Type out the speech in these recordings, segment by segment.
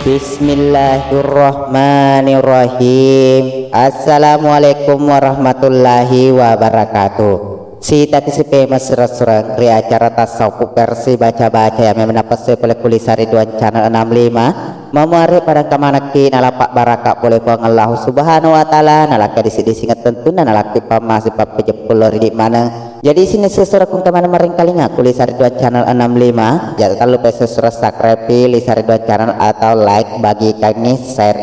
Bismillahirrahmanirrahim. Assalamualaikum warahmatullahi wabarakatuh. Si tadi si pemas surang ri acara tasawuf versi baca-baca yang mendapat oleh Kulisari Ridwan channel 65 memari pada kamanaki nalapak baraka boleh puang Allah subhanahu wa ta'ala nalaka disi singat tentu nalaki pamasi papejepul di mana. Jadi sini sesuara kung kemana maring kalinga Kulisari Ridwan channel 65 jangan lupa sesuara subscribe Kulisari Ridwan channel atau like bagi kami share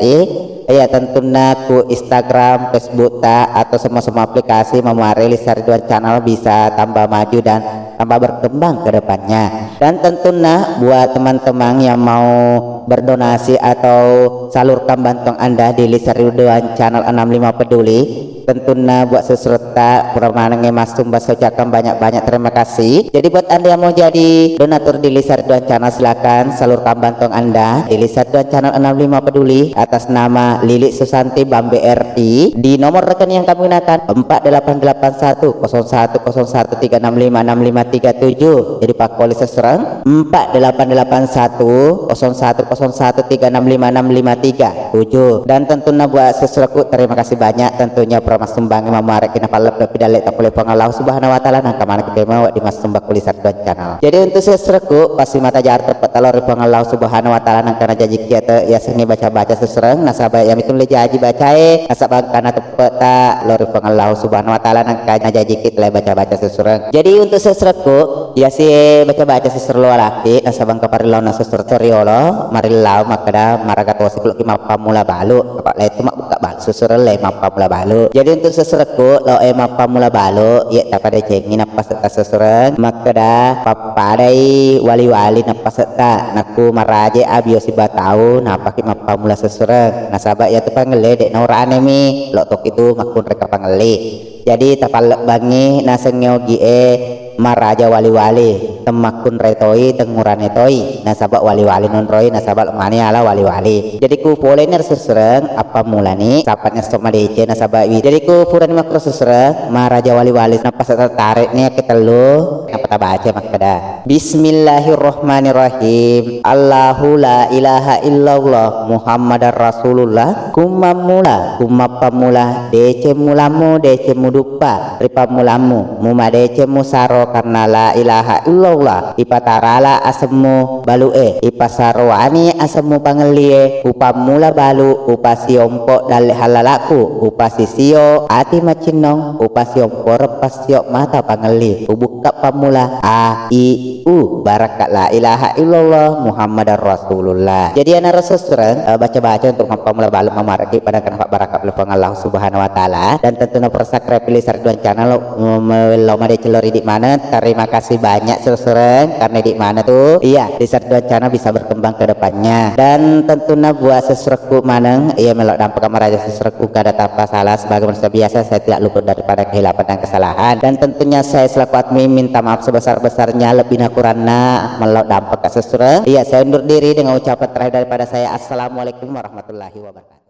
ya tentunya ku Instagram, Facebook atau semua aplikasi memari Kulisari Ridwan channel bisa tambah maju dan tambah berkembang ke depannya. Dan tentunya buat teman-teman yang mau berdonasi atau salurkan bantuan Anda di Kulisari Ridwan channel 65 peduli, tentunya buat seserta permanenge Mas Tumbas ucapkan banyak-banyak terima kasih. Jadi buat Anda yang mau jadi donatur di Kulisari Ridwan channel silakan salurkan bantuan Anda di Kulisari Ridwan channel 65 peduli atas nama Lilik Susanti Bambe RI di nomor rekening yang kami gunakan 4881010136565337. Jadi Pak Koli seserang 4881010136565337. Dan tentunya buat sesuatu terima kasih banyak tentunya Mas Tumbang memarek kena palep tapi dalek tak boleh pengalau subhanahu wa ta'ala nang kamana kita mau di Mas Tumbang Kulisari Ridwan channel. Jadi untuk sesuatu pasti mata jar tepat talor pengalau subhanahu wa ta'ala nang kana janji kita ya seni baca-baca seserang nasabah yang itu le janji bacae nasabah kana tepat ta lor pengalau subhanahu wa ta'ala nang kana janji kita le baca-baca seserang. Jadi untuk sesuatu ya si baca-baca seserlo laki nasabang kaparilau na seserto riolo marilau makada maragato siklo pamula balu apa le itu mak buka bal seserang le pamula balu. Jadi untuk sesuatu lo emang pamula balu ya tak pada cengin apa serta seserang makada papadai wali-wali napa serta naku maraje abio si batau napa ki pamula seserang nasabak ya tu pangele dek norane mi lo tok itu makun reka pangele. Jadi tapal bangi nasengyo maraja wali-wali temakun retoi tengurane toi nasabak wali-wali non roi nasabak mani ala wali-wali. Jadi ku polener seserang apa mulani sapatnya stoma dece nasabak wi. Jadi ku puran makro seserang maraja wali-wali napa tertarik nih kita lu apa baca makada. Bismillahirrahmanirrahim. Allahu la ilaha illallah Muhammadar Rasulullah kumamula kumapamula dece mulamu dece mudupa ripamulamu muma dece musaro karena la ilaha illallah ipatarala asemu balue ipasarwani asemu pangelie upamula balu upasiompo dal halalaku upasisio ati macinong upasiompo repasio mata pangeli ubuka pamula a i u barakat la ilaha illallah Muhammadar Rasulullah. Jadi anak rasul baca-baca untuk pamula balu memaraki pada kan barakat Allah subhanahu wa ta'ala. Dan tentunya persakre Kulisari Ridwan channel lo made celori di mana. Terima kasih banyak sesereng karena di mana tuh iya Kulisari Ridwan channel bisa berkembang ke depannya. Dan tentunya buat seserku maneng iya melok dampak kamar aja seserku kada tanpa salah sebagai manusia biasa saya tidak luput daripada kehilapan dan kesalahan. Dan tentunya saya selaku admin minta maaf sebesar-besarnya lebih kurangnya melok dampak ke sesereng. Iya saya undur diri dengan ucapan terakhir daripada saya. Assalamualaikum warahmatullahi wabarakatuh.